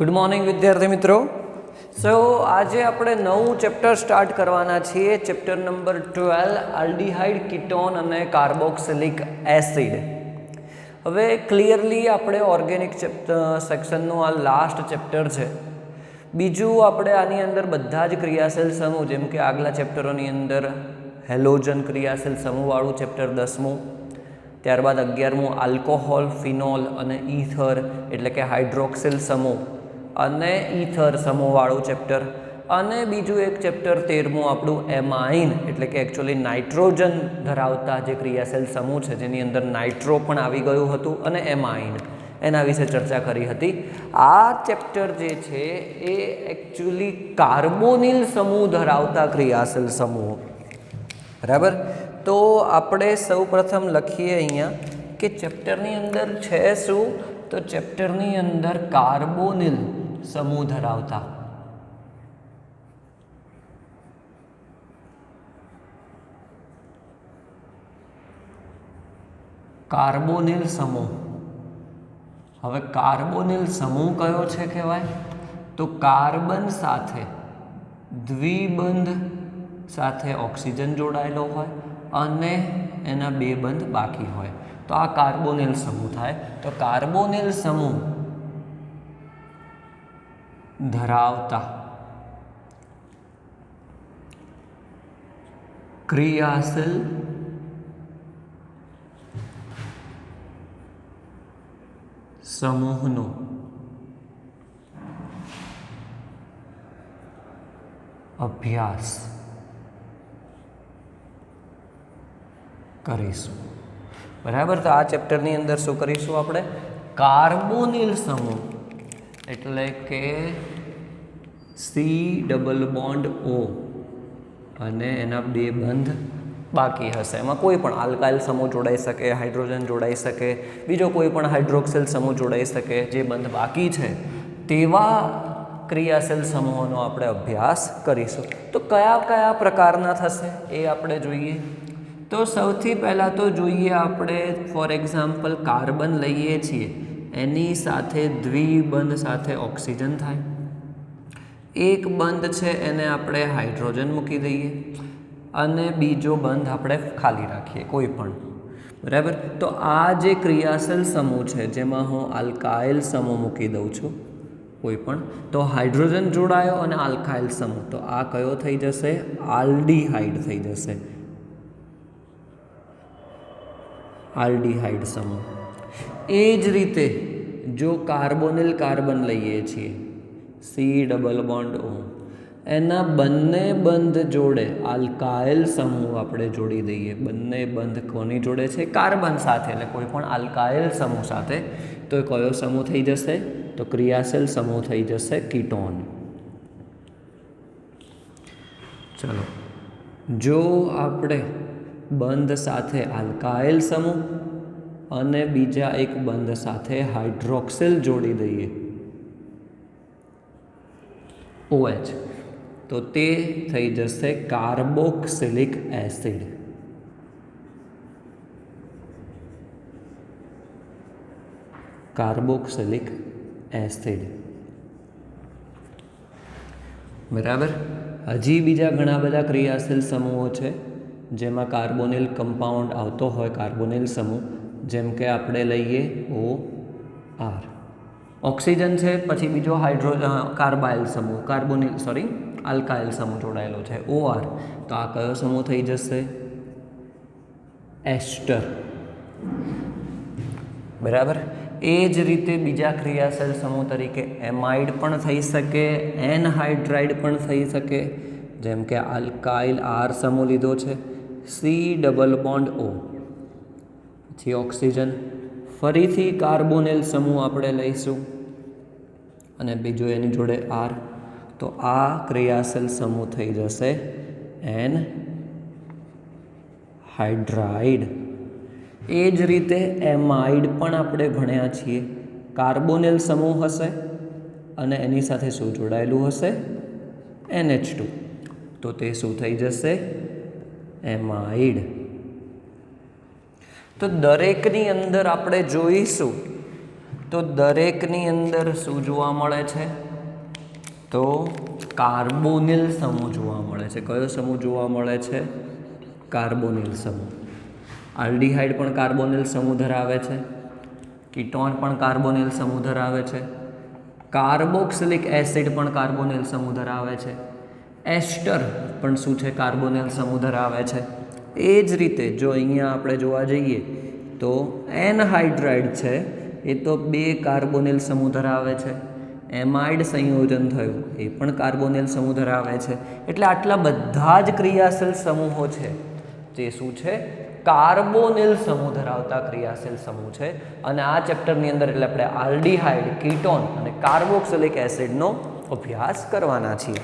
Good morning विद्यार्थी मित्रों। सो आज આપણે નવું ચેપ્ટર સ્ટાર્ટ કરવાના છીએ, ચેપ્ટર નંબર 12 આલ્ડીહાઇડ કીટોન અને કાર્બોક્સિલિક એસિડ। હવે ક્લિયરલી આપણે ઓર્ગેનિક સેક્શનનું આ લાસ્ટ ચેપ્ટર છે। બીજું આપણે આની અંદર બધા જ ક્રિયાશીલ સમૂહ, જેમ કે આગલા ચેપ્ટરોની અંદર હેલોજન ક્રિયાશીલ સમૂહવાળું ચેપ્ટર 10મું, ત્યારબાદ 11મું આલ્કોહોલ, ફિનોલ અને ઈથર એટલે કે હાઇડ્રોક્સિલ સમૂહ અને ઈથર સમૂહવાળું ચેપ્ટર, અને બીજું એક ચેપ્ટર 13મું આપણું એમાઇન એટલે કે એકચ્યુઅલી નાઇટ્રોજન ધરાવતા જે ક્રિયાશીલ સમૂહ છે, જેની અંદર નાઇટ્રો પણ આવી ગયું હતું, અને એમાઇન, એના વિશે ચર્ચા કરી હતી। આ ચેપ્ટર જે છે એ એકચ્યુઅલી કાર્બોનિલ સમૂહ ધરાવતા ક્રિયાશીલ સમૂહ, બરાબર। તો આપણે સૌ પ્રથમ લખીએ અહીંયા કે ચેપ્ટરની અંદર છે શું, તો ચેપ્ટરની અંદર કાર્બોનિલ સમૂહ ધરાવતા કાર્બોનિલ સમૂહ। હવે કાર્બોનિલ સમૂહ કયો છે કહેવાય, તો કાર્બન સાથે દ્વિબંધ સાથે ઓક્સિજન જોડાયેલો હોય અને એના બે બંધ બાકી હોય, તો આ કાર્બોનિલ સમૂહ થાય। તો કાર્બોનિલ સમૂહ ધરાવતા ક્રિયાશીલ સમૂહનો અભ્યાસ કરીશું, બરાબર। તો આ ચેપ્ટરની અંદર શું કરીશું આપણે, કાર્બોનિલ સમૂહ એટલે કે COO અને એના બે બંધ બાકી હશે। એમાં કોઈ પણ આલ્કાઇલ સમૂહ જોડાઈ શકે, હાઇડ્રોજન જોડાઈ શકે, બીજો કોઈ પણ હાઇડ્રોક્સિલ સમૂહ જોડાઈ શકે, જે બંધ બાકી છે તેવા ક્રિયાશીલ સમૂહોનો આપણે અભ્યાસ કરીશું। તો કયા કયા પ્રકારના થશે એ આપણે જોઈએ। તો સૌથી પહેલાં તો જોઈએ આપણે, ફોર એક્ઝામ્પલ કાર્બન લઈએ છીએ, એની સાથે દ્વિબંધ સાથે ઓક્સિજન થાય, એક બંધ છે એને આપણે હાઇડ્રોજન મૂકી દઈએ અને બીજો બંધ આપણે ખાલી રાખીએ કોઈ પણ, બરાબર। તો આ જે ક્રિયાશીલ સમૂહ છે, જેમાં હું આલ્કાઇલ સમૂહ મૂકી દઉં છું કોઈ પણ, તો હાઇડ્રોજન જોડાયો અને આલ્કાઇલ સમૂહ, તો આ કયો થઈ જશે, આલ્ડીહાઇડ થઈ જશે, આલ્ડીહાઇડ સમૂહ। એ જ રીતે જો કાર્બોનિલ કાર્બન લઈએ છીએ, COO, એના બંને બંધ જોડે આલ્કાઇલ સમૂહ આપણે જોડી દઈએ, બંને બંધ કોની જોડે છે, કાર્બન સાથે, એટલે કોઈ પણ આલ્કાઇલ સમૂહ સાથે, તો કયો સમૂહ થઈ જશે, તો ક્રિયાશીલ સમૂહ થઈ જશે કીટોન। ચલો, જો આપણે બંધ સાથે આલ્કાઇલ સમૂહ અને બીજા એક બંધ સાથે હાઇડ્રોક્સિલ જોડી દઈએ, OH, તો તે થઈ જશે કાર્બોક્સિલિક એસિડ। કાર્બોક્સિલિક એસિડ, બરાબર। હજી બીજા ઘણા બધા ક્રિયાશીલ સમૂહો છે જેમાં કાર્બોનિલ કમ્પાઉન્ડ આવતો હોય, કાર્બોનિલ સમૂહ, જેમ કે આપણે લઈએ OR, ઓક્સિજન છે, પછી બીજો કાર્બાઇલ સમૂહ, આલ્કાઇલ સમૂહ જોડાયેલો છે, OR, તો આ કયો સમૂહ થઈ જશે, એસ્ટર, બરાબર। એ જ રીતે બીજા ક્રિયાશીલ સમૂહ તરીકે એમાઇડ પણ થઈ શકે, એનહાઇડ્રાઇડ પણ થઈ શકે, જેમ કે આલ્કાઇલ R સમૂહ લીધો છે, COO, પછી ઓક્સિજન, ફરીથી કાર્બોનિલ સમૂહ આપણે લઈશું અને બીજો એની જોડે R, તો આ ક્રિયાશીલ સમૂહ થઈ જશે એનહાઇડ્રાઇડ। એ જ રીતે એમાઇડ પણ આપણે ભણ્યા છીએ, કાર્બોનિલ સમૂહ હશે અને એની સાથે શું જોડાયેલું હશે, NH2, તો તે શું થઈ જશે, એમાઇડ। તો દરેકની અંદર આપણે જોઈશું તો દરેકની અંદર શું જોવા મળે છે? તો કાર્બોનિલ સમૂહ જોવા મળે છે. કયો સમૂહ જોવા મળે છે? કાર્બોનિલ સમૂહ. આલ્ડીહાઇડ પણ કાર્બોનિલ સમૂહ ધરાવે છે, કીટોન પણ કાર્બોનિલ સમૂહ ધરાવે છે, કાર્બોક્સિલિક એસિડ પણ કાર્બોનિલ સમૂહ ધરાવે છે, એસ્ટર પણ શું છે? કાર્બોનિલ સમૂહ ધરાવે છે. એ જ રીતે જો અહીંયા આપણે જોવા જઈએ તો એનહાઇડ્રાઇડ છે એ તો 2 કાર્બોનિલ સમૂહ ધરાવે છે. એમાઇડ સંયોજન થયું એ પણ કાર્બોનિલ સમૂહ ધરાવે છે. એટલે આટલા બધા જ ક્રિયાશીલ સમૂહો છે જે શું છે? કાર્બોનિલ સમૂહ ધરાવતા ક્રિયાશીલ સમૂહ છે. અને આ ચેપ્ટરની અંદર એટલે આપણે આલ્ડીહાઇડ, કીટોન અને કાર્બોક્સિલિક એસિડનો અભ્યાસ કરવાના છીએ.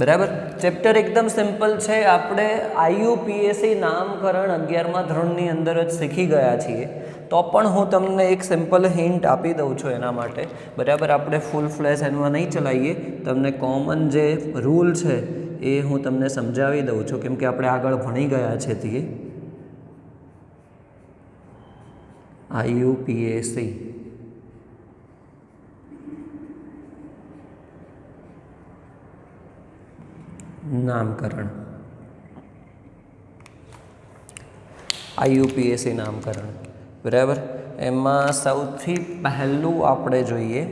બરાબર. ચેપ્ટર એકદમ સિમ્પલ છે. આપણે IUPAC નામકરણ 11મા ધોરણની અંદર જ શીખી ગયા છીએ. તો પણ હું તમને એક સિમ્પલ હિન્ટ આપી દઉં છું એના માટે. બરાબર. આપણે ફૂલ ફ્લેશ એમાં નહીં ચલાવીએ. તમને કોમન જે રૂલ છે એ હું તમને સમજાવી દઉં છું, કેમ કે આપણે આગળ ભણી ગયા છે તે IUPAC નામકરણ. IUPAC નામકરણ. બરાબર. એમાં સૌથી પહેલું આપણે જોઈએ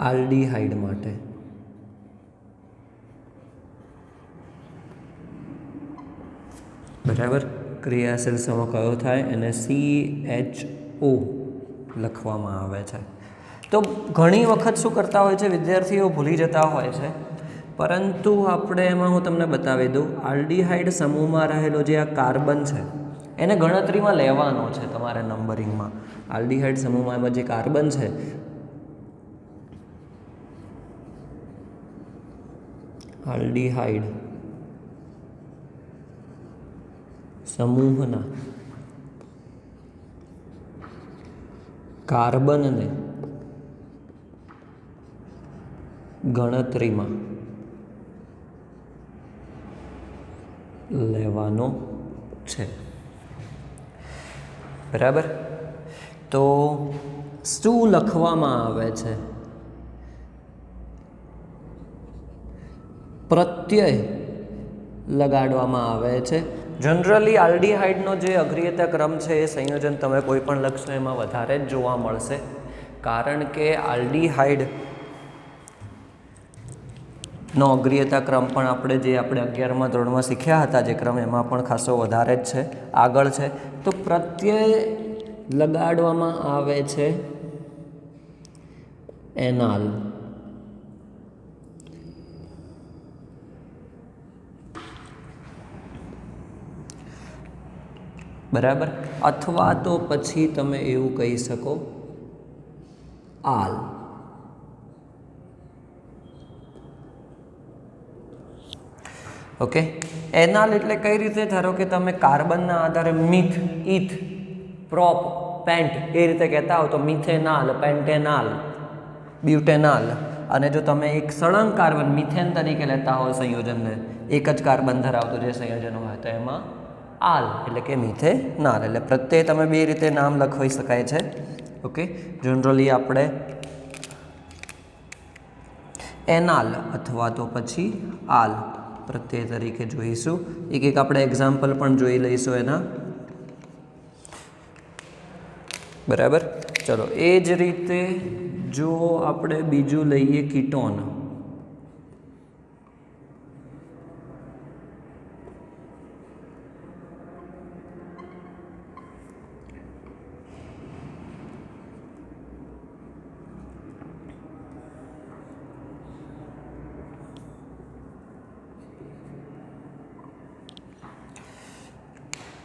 આલ્ડીહાઇડ માટે. બરાબર. ક્રિયાશીલ સમૂહ કયો થાય? એને CHO લખવામાં આવે છે. તો ઘણી વખત શું કરતા હોય છે વિદ્યાર્થીઓ? ભૂલી જતા હોય છે. પરંતુ આપણે એમાં હું તમને બતાવી દઉં, આલ્ડીહાઇડ સમૂહમાં રહેલો જે આ કાર્બન છે એને ગણતરીમાં લેવાનો છે તમારે નંબરિંગમાં. આલ્ડીહાઇડ સમૂહમાં એમાં જે કાર્બન છે આલ્ડીહાઇડ સમૂહના કાર્બનને ગણતરીમાં લેવાનો છે. બરાબર. તો શું લખવામાં આવે છે? પ્રત્યય લગાડવામાં આવે છે. જનરલી આલ્ડીહાઇડનો જે અગ્રિયતા ક્રમ છે એ સંયોજન તમે કોઈ પણ લખશો એમાં વધારે જ જોવા મળશે, કારણ કે આલ્ડીહાઇડ નો અગ્રિયતા ક્રમ પણ આપણે 11મા ધોરણમાં શીખ્યા હતા જે ક્રમ, એમાં પણ ખાસો વધારે જ છે, આગળ છે. તો પ્રત્યય લગાડવામાં આવે છે એનાલ. બરાબર. અથવા તો પછી તમે એવું કહી શકો આલ. ઓકે. એનાલ એટલે કઈ રીતે? ધારો કે તમે કાર્બનના આધારે મિથ, ઇથ, પ્રોપ, પેન્ટ એ રીતે કહેતા હો તો મિથેનાલ, પેન્ટેનાલ, બ્યુટેનાલ. અને જો તમે એક સળંગ કાર્બન મિથેન તરીકે લેતા હો સંયોજનને, એક જ કાર્બન ધરાવતું જે સંયોજન હોય તો એમાં આલ એટલે કે મિથેનાલ. એટલે પ્રત્યય તમે 2 રીતે નામ લખવાઈ શકાય છે. ઓકે. જનરલી આપણે એનાલ અથવા તો પછી આલ પ્રત્યય તરીકે જોઈશું. એક આપણે એક્ઝામ્પલ પણ જોઈ લઈશું એના. બરાબર. ચલો. એ જ રીતે જો આપણે બીજું લઈએ કીટોન.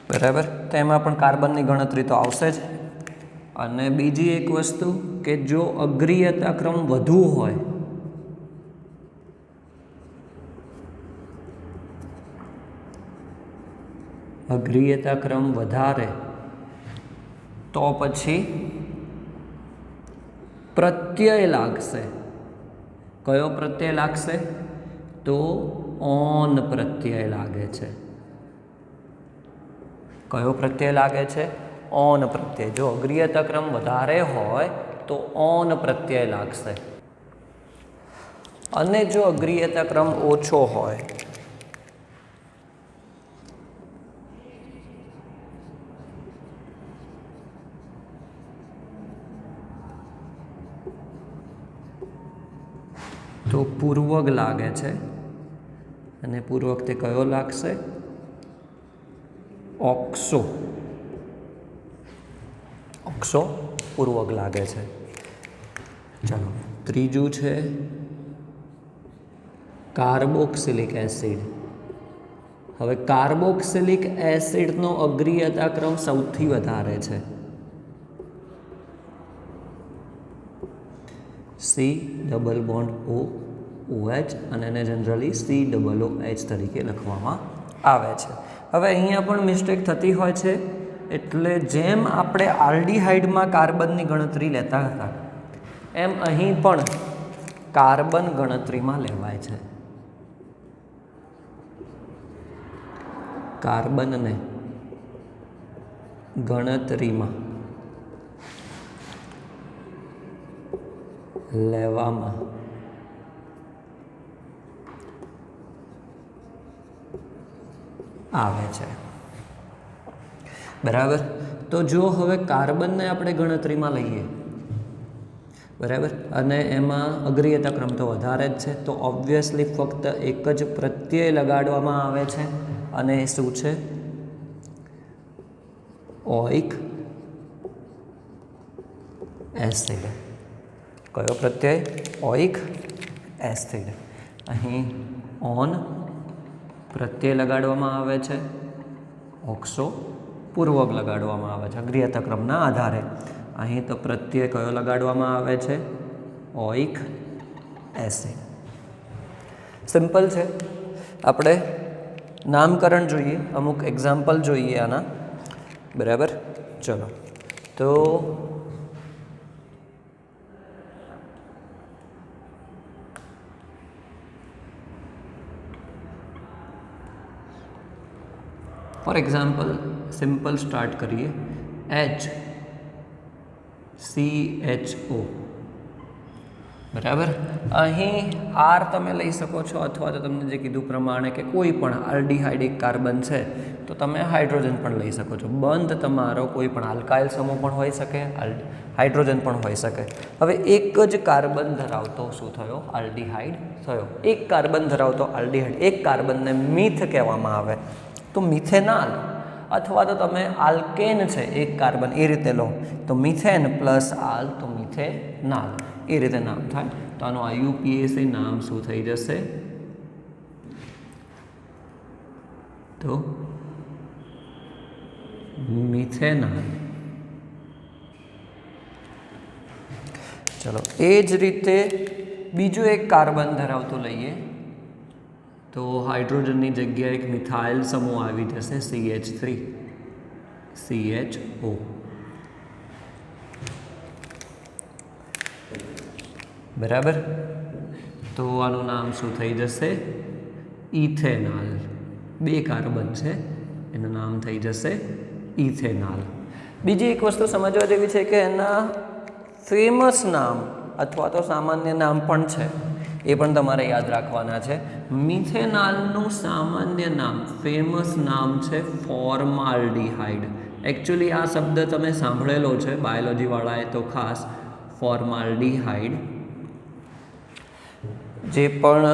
બરાબર. તો એમાં પણ કાર્બનની ગણતરી તો આવશે જ. અને બીજી એક વસ્તુ કે જો અગ્રિયતા ક્રમ વધુ હોય, અગ્રિયતા ક્રમ વધારે તો પછી પ્રત્યય લાગશે. કયો પ્રત્યય લાગશે? તો ઓન પ્રત્યય લાગે છે. કયો પ્રત્યય લાગે છે? ઓન પ્રત્યય. જો અગ્રિયતા ક્રમ વધારે હોય તો ઓન પ્રત્યય લાગશે, અને જો અગ્રિયતા ક્રમ ઓછો હોય તો પૂર્વક લાગે છે, અને પૂર્વક તે કયો લાગશે? ઓક્સો. ઓક્સો પૂર્વક લાગે છે. ચાલો, ત્રીજું છે કાર્બોક્સિલિક એસિડ. હવે કાર્બોક્સિલિક એસિડનો અગ્રિયતા ક્રમ સૌથી વધારે છે. C=OH અને એને જનરલી COOH તરીકે લખવામાં આવે છે. હવે અહીંયા પણ મિસ્ટેક થતી હોય છે, એટલે જેમ આપણે આલ્ડીહાઇડમાં કાર્બનની ગણતરી લેતા હતા એમ અહીં પણ કાર્બન ગણતરીમાં લેવાય છે. કાર્બનને ગણતરીમાં લેવામાં આવે છે. બરાબર. તો જો હવે કાર્બનને આપણે ગણતરીમાં લઈએ, બરાબર, અને એમાં અગ્રિયતા ક્રમ તો વધારે જ છે, તો ઓબ્વિયસલી ફક્ત એક જ પ્રત્યય લગાડવામાં આવે છે, અને એ શું છે? ઓઇક એસિડ. કયો પ્રત્યય? ઓઇક એસિડ. અહીં ઓન પ્રત્યય લગાડવામાં આવે છે, ઓક્સો પૂર્વક લગાડવામાં આવે છે અગ્રિયતા ક્રમના આધારે. અહીં તો પ્રત્યય કયો લગાડવામાં આવે છે? ઓઇક એસિડ. સિમ્પલ છે. આપણે નામકરણ જોઈએ, અમુક એક્ઝામ્પલ જોઈએ આના. બરાબર. ચલો, તો ફોર એક્ઝામ્પલ સિમ્પલ સ્ટાર્ટ કરીએ. HCHO. બરાબર. અહીં આર તમે લઈ શકો છો, અથવા તો તમને જે કીધું પ્રમાણે કે કોઈ પણ આલ્ડીહાઇડ એક કાર્બન છે તો તમે હાઇડ્રોજન પણ લઈ શકો છો. બંધ તમારો કોઈ પણ આલ્કાઇલ સમૂહ પણ હોઈ શકે, હાઇડ્રોજન પણ હોઈ શકે. હવે એક જ કાર્બન ધરાવતો શું થયો? આલ્ડીહાઇડ થયો. એક કાર્બન ધરાવતો આલ્ડીહાઇડ, એક કાર્બનને મીથ કહેવામાં આવે તો મિથેનાલ, અથવા તો તમે આલ્કેન છે એક કાર્બન એ રીતે લો તો મિથેન પ્લસ આલ તો મિથેનાલ, એ રીતે નામ થાય. તો આનું IUPAC નામ શું થઈ જશે? તો મિથેનાલ. ચલો, એ જ રીતે બીજું એક કાર્બન ધરાવતું લઈએ તો હાઇડ્રોજનની જગ્યાએ એક મિથાઇલ સમૂહ આવી જશે, CH3CHO. બરાબર. તો આનું નામ શું થઈ જશે? ઇથેનાલ. બે કાર્બન છે, એનું નામ થઈ જશે ઇથેનાલ. બીજી એક વસ્તુ સમજવા જેવી છે કે એના ફેમસ નામ અથવા તો સામાન્ય નામ પણ છે, એ પણ તમારે યાદ રાખવાના છે. મિથેનાલનું સામાન્ય નામ, ફેમસ નામ છે ફોર્માલ્ડીહાઇડ. એકચ્યુઅલી આ શબ્દ તમે સાંભળેલો છે બાયોલોજીવાળાએ તો ખાસ, ફોર્માલ્ડીહાઇડ. જે પણ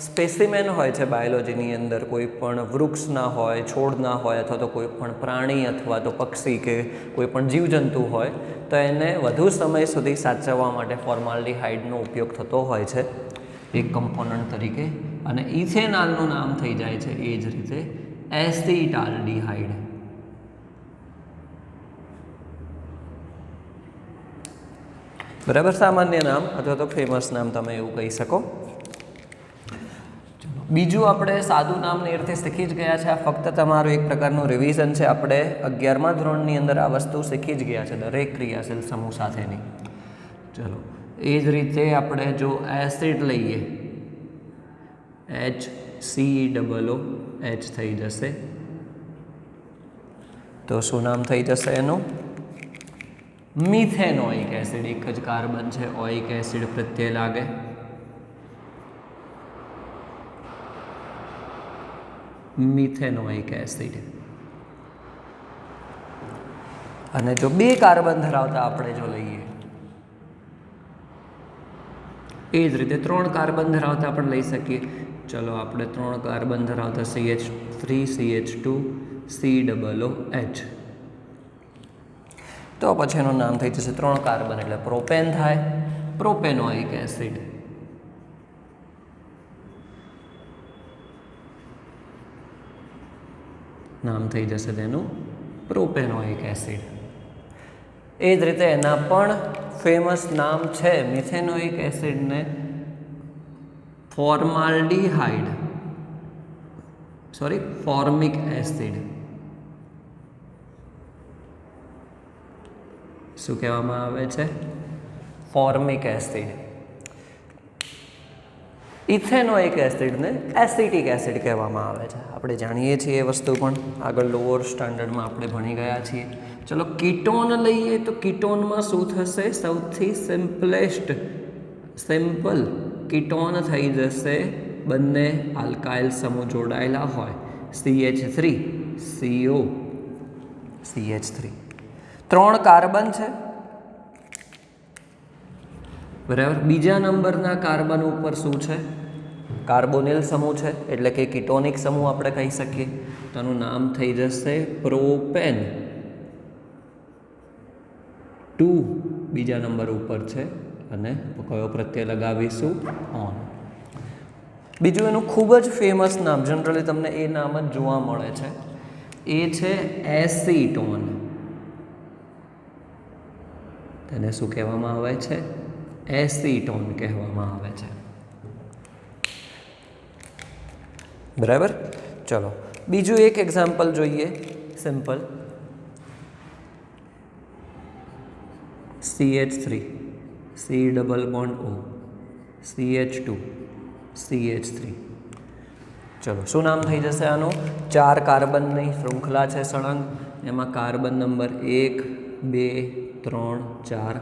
સ્પેસિમેન હોય છે બાયોલોજીની અંદર, કોઈ પણ વૃક્ષના હોય, છોડના હોય, અથવા તો કોઈ પણ પ્રાણી અથવા તો પક્ષી કે કોઈ પણ જીવજંતુ હોય તો એને વધુ સમય સુધી સાચવવા માટે ફોર્માલ્ડીહાઇડનો ઉપયોગ થતો હોય છે એક કમ્પોનન્ટ તરીકે. અને ઇથેનાલનું નામ થઈ જાય છે એ જ રીતે એસિટાલ્ડીહાઇડ. બરાબર. સામાન્ય નામ અથવા તો ફેમસ નામ તમે એવું કહી શકો. બીજું આપણે સાદું નામ એ રીતે શીખી જ ગયા છે. આ ફક્ત તમારું એક પ્રકારનું રિવિઝન છે. આપણે 11મા ધોરણની અંદર આ વસ્તુ શીખી જ ગયા છે દરેક ક્રિયાશીલ સમૂહ સાથેની. ચલો, એ જ રીતે આપણે જો એસિડ લઈએ, HCl, COOH થઈ જશે. તો શું નામ થઈ જશે એનું? Methanoic acid. એક જ કાર્બન છે, ઓઇક એસિડ પ્રત્યે લાગે. Methanoic acid. અને જો 2 કાર્બન ધરાવતા આપણે જો લઈએ, એ જ રીતે 3 કાર્બન ધરાવતા પણ લઈ શકીએ. ચલો આપણે 3 કાર્બન ધરાવતા CH3CH2 COOH. તો પછી એનું નામ થઈ જશે 3 કાર્બન એટલે પ્રોપેન થાય, પ્રોપેનોઇક એસિડ. નામ થઈ જશે તેનું પ્રોપેનોઇક એસિડ. એ જ રીતે એના પણ ફેમસ નામ છે. મિથેનોઇક એસિડને ફોર્મિક એસિડ શું કહેવામાં આવે છે? Formic acid. ઇથેનોઇક એસિડને એસિટિક એસિડ કહેવામાં આવે છે. આપણે જાણીએ છીએ એ વસ્તુ પણ આગળ લોઅર સ્ટાન્ડર્ડમાં આપણે ભણી ગયા છીએ. ચલો કીટોન લઈએ તો કીટોનમાં શું થશે? સૌથી સિમ્પલ કીટોન થઈ જશે. બંને આલ્કાઇલ સમૂહ જોડાયેલા હોય, CH3 CO CH3. 3 કાર્બન છે, બરાબર. બીજા નંબરના કાર્બન ઉપર શું છે? કાર્બોનિલ સમૂહ છે, એટલે કે કીટોનિક સમૂહ આપણે કહી શકીએ. તો એનું નામ થઈ જશે પ્રોપેન. 2 બીજા નંબર ઉપર છે અને કયો પ્રત્યય લગાવીશું? ઓન. બીજું એનું ખૂબ જ ફેમસ નામ, જનરલી તમને એ નામ જ જોવા મળે છે, એ છે એસીટોન. તેને શું કહેવામાં આવે છે? એસીટોન કહેવામાં આવે છે. બરાબર. ચલો બીજું એક એક્ઝામ્પલ જોઈએ, simple. CH3 C double bond O CH2 CH3. ચલો શું નામ થઈ જશે આનું? 4 કાર્બનની શૃંખલા છે સળંગ. એમાં કાર્બન નંબર 1 2 3 4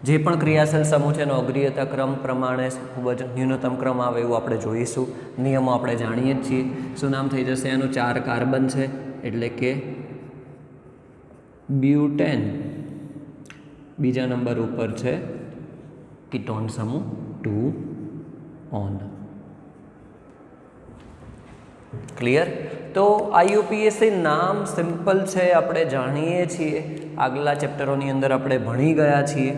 જે પણ ક્રિયાશીલ સમૂહ છે એનો અગ્રીયતા ક્રમ પ્રમાણે ખૂબ જ ન્યૂનતમ ક્રમ આવે એવું આપણે જોઈશું. નિયમો આપણે જાણીએ જ છીએ. શું નામ થઈ જશે એનું? 4 કાર્બન છે એટલે કે બ્યુટેન. બીજા નંબર ઉપર છે કીટોન સમૂહ 2 ઓન. ક્લિયર? તો IUPAC નામ સિમ્પલ છે, આપણે જાણીએ છીએ, આગલા ચેપ્ટરોની અંદર આપણે ભણી ગયા છીએ.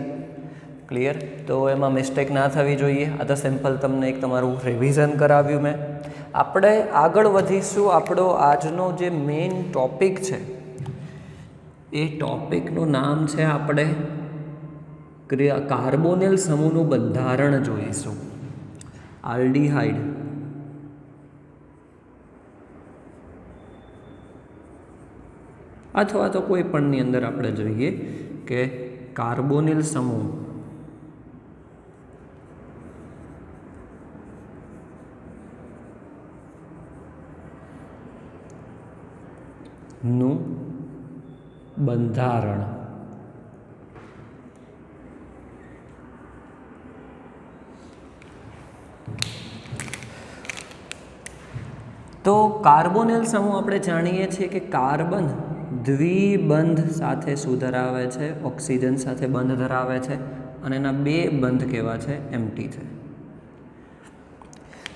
ક્લિયર? તો એમાં મિસ્ટેક ના થવી જોઈએ. આ તો સિમ્પલ તમને એક તમારું રિવિઝન કરાવ્યું મેં. આપણે આગળ વધીશું. આપણો આજનો જે મેઇન ટોપિક છે એ ટોપિકનું નામ છે, આપણે કાર્બોનિલ સમૂહનું બંધારણ જોઈશું. આલ્ડીહાઇડ અથવા તો કોઈ પણની અંદર આપણે જોઈએ કે કાર્બોનિલ સમૂહ નું બંધારણ. તો કાર્બોનિલ સમૂહ આપણે જાણીએ છીએ કે કાર્બન દ્વિબંધ સાથે શું ધરાવે છે? ઓક્સિજન સાથે બંધ ધરાવે છે અને એના 2 બંધ કેવા છે? એમ્પ્ટી છે.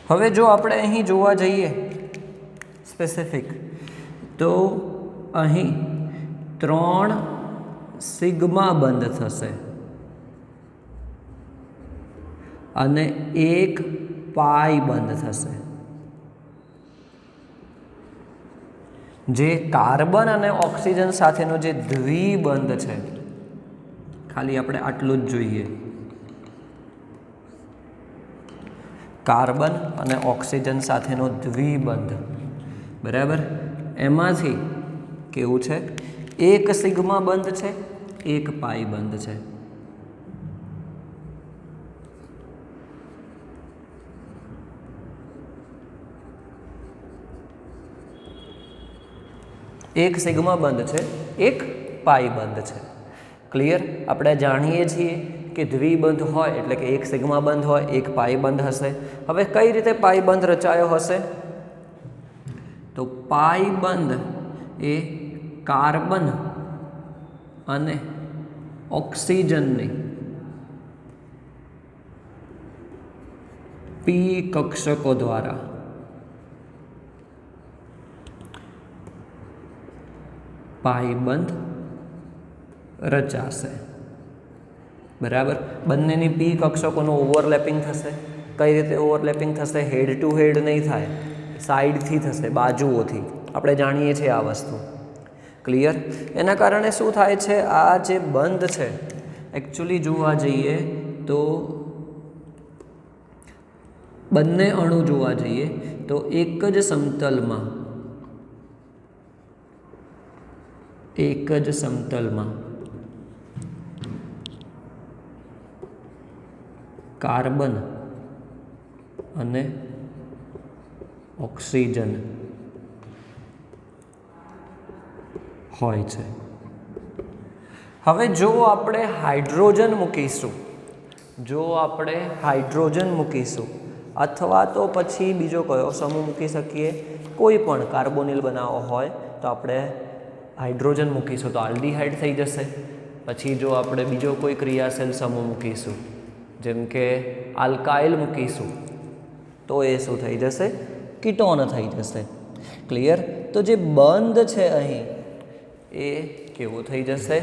હવે જો આપણે અહીં જોવા જઈએ સ્પેસિફિક, તો અહીં 3 સિગ્મા બંધ થશે અને 1 પાઈ બંધ થશે. જે કાર્બન અને ઓક્સિજન સાથેનો જે દ્વિબંધ છે, ખાલી આપણે આટલું જ જોઈએ. કાર્બન અને ઓક્સિજન સાથેનો દ્વિબંધ, બરાબર. એમાંથી કેવું છે? 1 સિગ્મા બંધ છે, 1 પાઈ બંધ છે. એક સિગ્મા બંધ છે, એક પાઈ બંધ છે. ક્લિયર? આપણે જાણીએ છીએ કે દ્વિબંધ હોય એટલે કે એક સિગ્મા બંધ હોય, એક પાઈ બંધ હશે. હવે કઈ રીતે પાઈ બંધ રચાયો હશે? તો પાઈ બંધ એ કાર્બન અને ઓક્સિજનની પી કક્ષકો દ્વારા પાઈ બંધ રચાશે. બરાબર? બંનેની પી કક્ષકોનું ઓવરલેપિંગ થશે. કઈ રીતે ઓવરલેપિંગ થશે? હેડ ટુ હેડ નહીં થાય, સાઈડથી થશે, બાજુઓથી. આપણે જાણીએ છીએ આ વસ્તુ. ક્લિયર? એના કારણે શું થાય છે? આ જે બંધ છે એકચ્યુઅલી જોવા જઈએ તો બંને અણુ જોવા જઈએ તો એક જ સમતલમાં કાર્બન અને ઓક્સિજન હોય છે. હવે જો આપણે હાઇડ્રોજન મૂકીશું અથવા તો પછી બીજો કયો સમૂહ મૂકી શકીએ? કોઈ પણ કાર્બોનિલ બનાવવો હોય તો આપણે હાઇડ્રોજન મૂકીશું તો આલ્ડીહાઇડ થઈ જશે. પછી જો આપણે બીજો કોઈ ક્રિયાશીલ સમૂહ મૂકીશું જેમ કે આલ્કાઇલ મૂકીશું તો એ શું થઈ જશે? કીટોન થઈ જશે. ક્લિયર? તો જે બંધ છે અહીં એ કેવો થઈ જશે?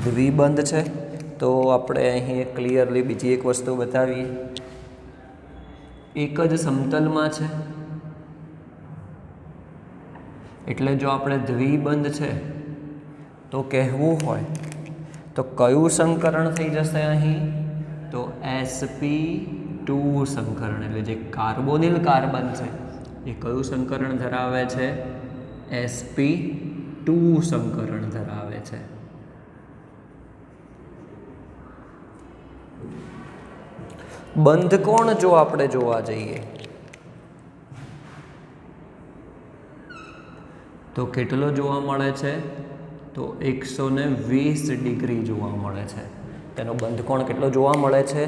દ્વિબંધ છે. તો આપણે અહીં ક્લિયરલી બીજી એક વસ્તુ બતાવીએ. એક જ સમતલમાં છે એટલે જો આપણે દ્વિબંધ છે તો કહેવું હોય તો કયું સંકરણ થઈ જશે અહીં? તો sp2 સંકરણ. એટલે જે કાર્બોનિલ કાર્બન છે એ કયું સંકરણ ધરાવે છે? sp2 સંકરણ ધરાવે છે. બંધ કોણ જો આપણે જોવા જઈએ તો કેટલો જોવા મળે છે? તો 120 ડિગ્રી જોવા મળે છે. તેનો બંધ કોણ કેટલો જોવા મળે છે?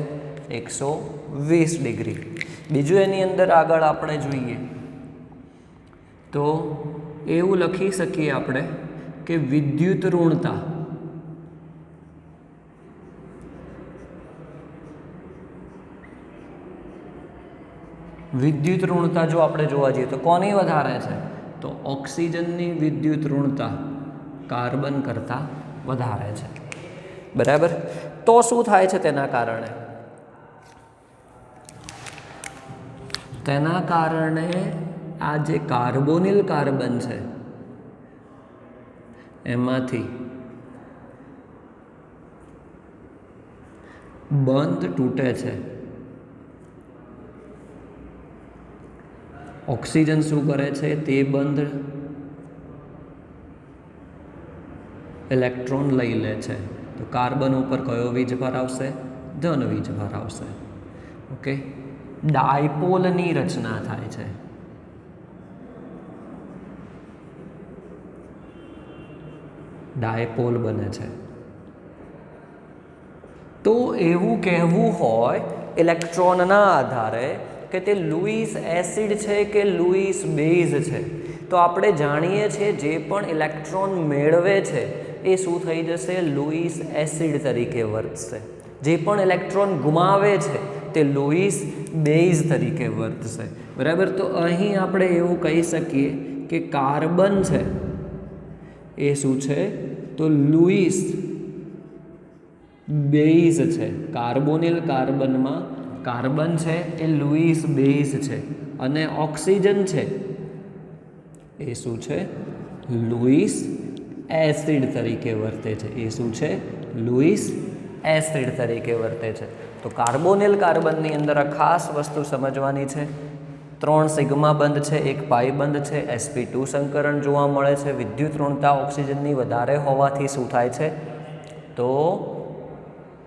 120 ડિગ્રી. બીજું એની અંદર આગળ આપણે જોઈએ તો એવું લખી શકીએ આપણે કે વિદ્યુત ઋણતા જો આપણે જોવા જઈએ તો કોની વધારે છે? તો ઓક્સિજનની વિદ્યુત ઋણતા કાર્બન કરતાં વધારે છે. બરાબર? તો શું થાય છે તેના કારણે? તેના કારણે આ જે કાર્બોનિલ કાર્બન છે એમાંથી બંધ તૂટે છે. ઓક્સિજન શું કરે છે? તે બંધ ઇલેક્ટ્રોન લઈ લે છે. તો કાર્બન ઉપર કયો વીજભાર આવશે? ધન વીજભાર આવશે. ઓકે? ડાયપોલની રચના થાય છે. ડાયપોલ બને છે. તો એવું કહેવું હોય ઇલેક્ટ્રોનના આધારે કે તે લુઈસ એસિડ છે કે લુઈસ બેઝ છે, તો આપણે જાણીએ છીએ જે પણ ઇલેક્ટ્રોન મેળવે છે એ શું થઈ જશે? લુઈસ એસિડ તરીકે વર્તશે. જે પણ ઇલેક્ટ્રોન ગુમાવે છે તે લુઈસ બેઝ તરીકે વર્તશે. બરાબર? તો અહીં આપણે એવું કહી શકીએ કે કાર્બન છે એ શું છે? તો લુઈસ બેઝ છે. કાર્બોનિલ કાર્બનમાં કાર્બન છે એ લુઈસ બેઝ છે અને ઓક્સિજન છે એ શું છે? લુઈસ એસિડ તરીકે વર્તે છે. એ શું છે? લુઈસ એસિડ તરીકે વર્તે છે. તો કાર્બોનિલ કાર્બનની અંદર આ ખાસ વસ્તુ સમજવાની છે. 3 સિગ્મા બંધ છે, એક પાઈ બંધ છે, sp2 સંકરણ જોવા મળે છે. વિદ્યુત ઋણતા ઓક્સિજનની વધારે હોવાથી શું થાય છે? તો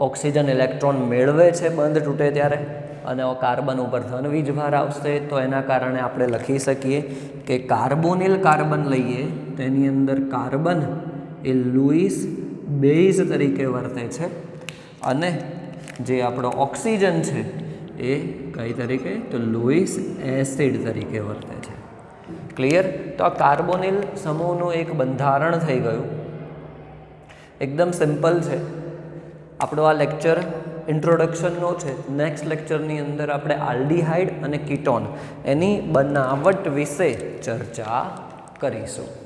ઓક્સિજન ઇલેક્ટ્રોન મેળવે છે બંધ તૂટે ત્યારે અને કાર્બન ઉપર ધન વીજભાર આવશે તો એના કારણે આપણે લખી શકીએ કે કાર્બોનિલ કાર્બન લઈએ તો એની અંદર કાર્બન એ લુઈસ બેઝ તરીકે વર્તે છે અને જે આપણો ઓક્સિજન છે એ કઈ તરીકે તો લુઈસ એસિડ તરીકે વર્તે છે. ક્લિયર? તો આ કાર્બોનિલ સમૂહનું એક બંધારણ થઈ ગયું. એકદમ સિમ્પલ છે. આપણો આ લેક્ચર ઇન્ટ્રોડક્શનનો છે. નેક્સ્ટ લેક્ચરની અંદર આપણે આલ્ડીહાઇડ અને કીટોન એની બનાવટ વિશે ચર્ચા કરીશું.